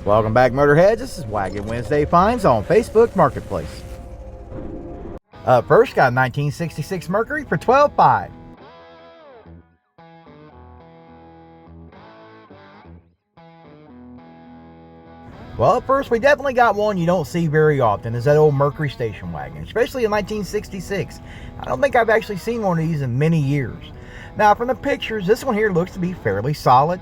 Welcome back, Motorheads. This is Wagon Wednesday Finds on Facebook Marketplace. Up first, got a 1966 Mercury for $12,500. Well, up first, we definitely got one you don't see very often, is that old Mercury station wagon, especially in 1966. I don't think I've actually seen one of these in many years. Now, from the pictures, this one here looks to be fairly solid,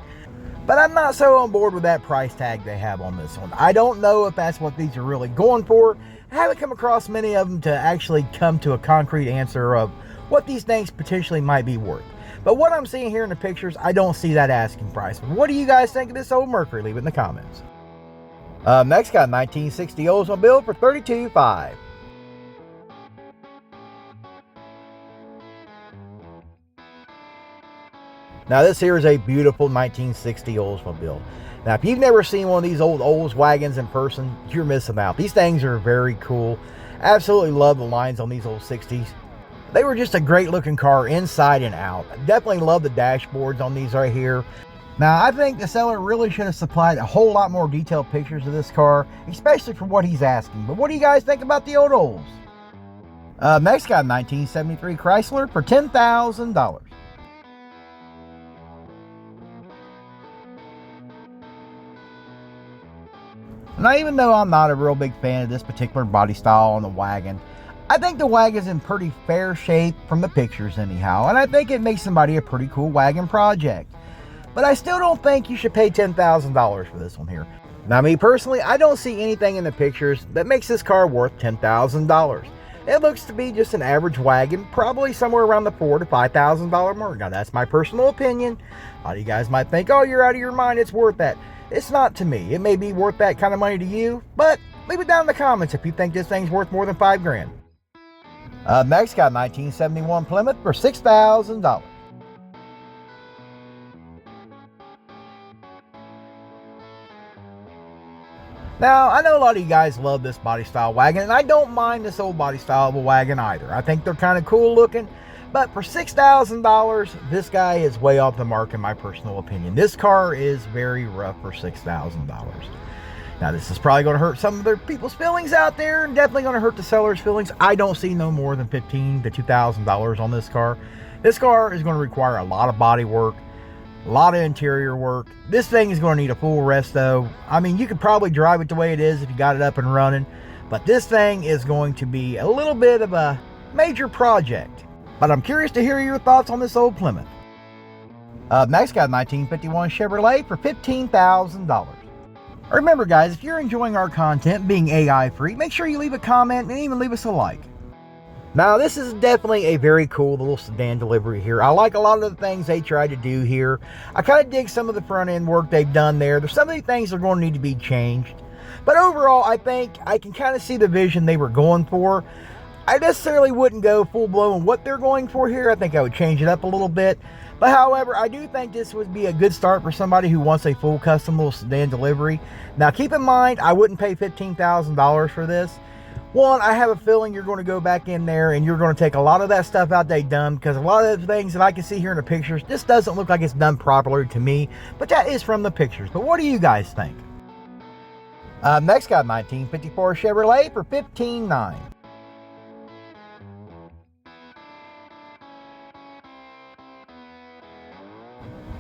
but I'm not so on board with that price tag they have on this one. I don't know if that's what these are really going for. I haven't come across many of them to actually come to a concrete answer of what these things potentially might be worth. But what I'm seeing here in the pictures, I don't see that asking price. What do you guys think of this old Mercury? Leave it in the comments. Next, got a 1960 Oldsmobile for $32,500. Now, this here is a beautiful 1960 Oldsmobile. Now, if you've never seen one of these old Olds wagons in person, you're missing out. These things are very cool. Absolutely love the lines on these old 60s. They were just a great looking car inside and out. Definitely love the dashboards on these right here. Now, I think the seller really should have supplied a whole lot more detailed pictures of this car, especially for what he's asking. But what do you guys think about the old Olds? Next, got a 1973 Chrysler for $10,000. Now, even though I'm not a real big fan of this particular body style on the wagon, I think the wagon's in pretty fair shape from the pictures anyhow, and I think it makes somebody a pretty cool wagon project. But I still don't think you should pay $10,000 for this one here. Now, me personally, I don't see anything in the pictures that makes this car worth $10,000. It looks to be just an average wagon, probably somewhere around the $4,000 to $5,000 mark. Now, that's my personal opinion. A lot of you guys might think, oh, you're out of your mind, it's worth that. It's not to me. It may be worth that kind of money to you, but leave it down in the comments if you think this thing's worth more than $5,000. Next, got a 1971 Plymouth for $6,000. Now, I know a lot of you guys love this body style wagon, and I don't mind this old body style of a wagon either. I think they're kind of cool looking, but for $6,000, this guy is way off the mark in my personal opinion. This car is very rough for $6,000. Now, this is probably going to hurt some of their people's feelings out there, and definitely going to hurt the seller's feelings. I don't see no more than $1,500 to $2,000 on this car. This car is going to require a lot of body work, a lot of interior work. This thing is going to need a full resto. I mean, you could probably drive it the way it is if you got it up and running, but this thing is going to be a little bit of a major project. But I'm curious to hear your thoughts on this old Plymouth. Next, got a 1951 Chevrolet for $15,000. Remember, guys, if you're enjoying our content, being AI free, make sure you leave a comment and even leave us a like. Now, this is definitely a very cool little sedan delivery here. I like a lot of the things they tried to do here. I kind of dig some of the front end work they've done there. There's some of the things that are going to need to be changed. But overall, I think I can kind of see the vision they were going for. I necessarily wouldn't go full blown on what they're going for here. I think I would change it up a little bit. But however, I do think this would be a good start for somebody who wants a full custom little sedan delivery. Now, keep in mind, I wouldn't pay $15,000 for this. One, I have a feeling you're going to go back in there and you're going to take a lot of that stuff out they've done, because a lot of the things that I can see here in the pictures just doesn't look like it's done properly to me. But that is from the pictures. But what do you guys think? Next, got a 1954 Chevrolet for $15,900.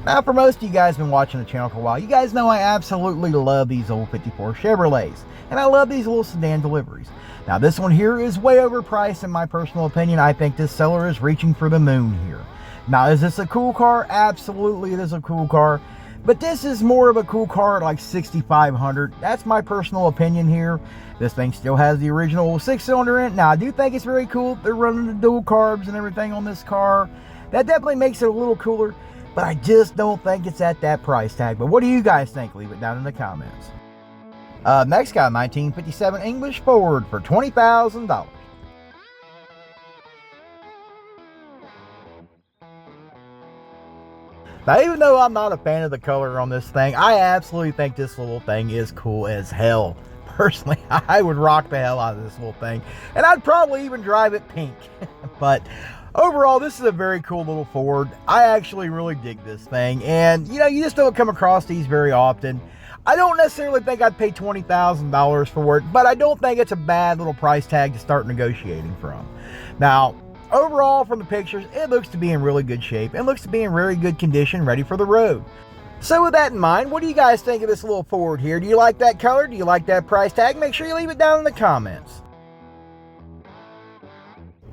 Now, for most of you guys been watching the channel for a while, you guys know I absolutely love these old 54 Chevrolets. And I love these little sedan deliveries. Now, this one here is way overpriced in my personal opinion. I think this seller is reaching for the moon here. Now, is this a cool car? Absolutely, it is a cool car. But this is more of a cool car at like $6,500. That's my personal opinion here. This thing still has the original 6-cylinder in it. Now, I do think it's very cool. They're running the dual carbs and everything on this car. That definitely makes it a little cooler. But I just don't think it's at that price tag. But what do you guys think? Leave it down in the comments. Next, got a 1957 English Ford for $20,000. Now, even though I'm not a fan of the color on this thing, I absolutely think this little thing is cool as hell. Personally, I would rock the hell out of this little thing. And I'd probably even drive it pink. But overall, this is a very cool little Ford. I actually really dig this thing. And, you know, you just don't come across these very often. I don't necessarily think I'd pay $20,000 for it, but I don't think it's a bad little price tag to start negotiating from. Now, overall, from the pictures, it looks to be in really good shape. It looks to be in very good condition, ready for the road. So with that in mind, what do you guys think of this little Ford here? Do you like that color? Do you like that price tag? Make sure you leave it down in the comments.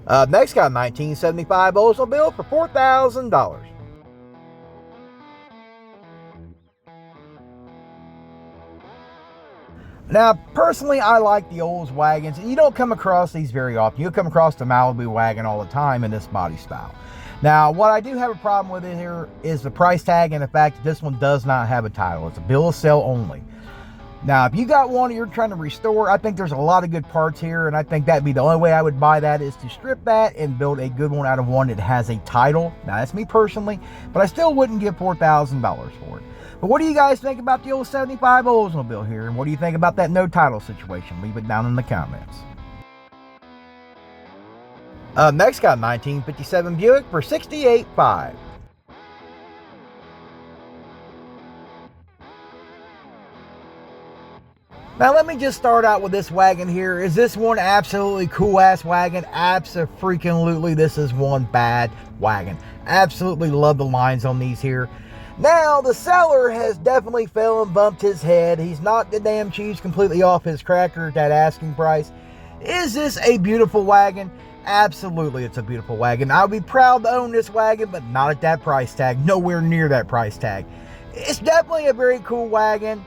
Next, got a 1975 Oldsmobile for $4,000. Now, personally, I like the Olds wagons. You don't come across these very often. You'll come across the Malibu wagon all the time in this body style. Now, what I do have a problem with it here is the price tag and the fact that this one does not have a title. It's a bill of sale only. Now, if you got one you're trying to restore, I think there's a lot of good parts here, and I think that'd be the only way I would buy that, is to strip that and build a good one out of one that has a title. Now, that's me personally, but I still wouldn't give $4,000 for it. But what do you guys think about the old 75 Oldsmobile here? And what do you think about that no title situation? Leave it down in the comments. Next, got a 1957 Buick for $68,500. Now, let me just start out with this wagon here. Is this one absolutely cool-ass wagon? Abso-freaking-lutely, this is one bad wagon. Absolutely love the lines on these here. Now, the seller has definitely fell and bumped his head. He's knocked the damn cheese completely off his cracker at that asking price. Is this a beautiful wagon? Absolutely, it's a beautiful wagon. I'll be proud to own this wagon, but not at that price tag. Nowhere near that price tag. It's definitely a very cool wagon.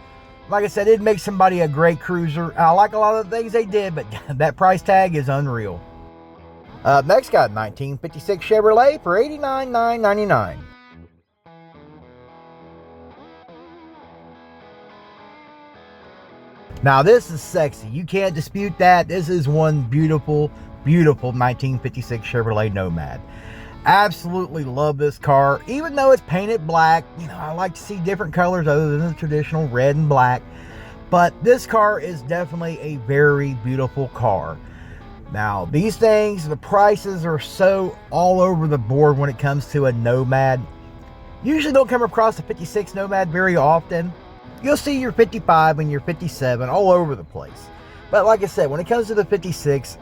Like I said, it'd make somebody a great cruiser. I like a lot of the things they did, but that price tag is unreal. Next, got a 1956 Chevrolet for $89,999. Now, this is sexy. You can't dispute that. This is one beautiful, beautiful 1956 Chevrolet Nomad. Absolutely love this car. Even though it's painted black, you know, I like to see different colors other than the traditional red and black. But this car is definitely a very beautiful car. Now, these things, the prices are so all over the board when it comes to a Nomad. Usually don't come across a 56 Nomad very often. You'll see your 55 and your 57 all over the place. But like I said, when it comes to the 56,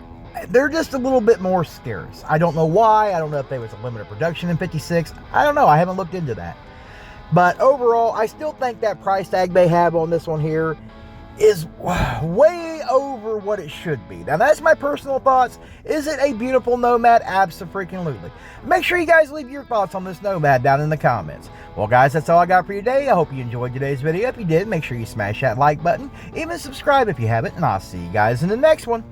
they're just a little bit more scarce. I don't know why. I don't know if there was a limited production in 56. I don't know. I haven't looked into that. But overall, I still think that price tag they have on this one here is way over what it should be. Now, that's my personal thoughts. Is it a beautiful Nomad? Abso-freaking-lutely. Make sure you guys leave your thoughts on this Nomad down in the comments. Well, guys, that's all I got for you today. I hope you enjoyed today's video. If you did, make sure you smash that like button. Even subscribe if you haven't. And I'll see you guys in the next one.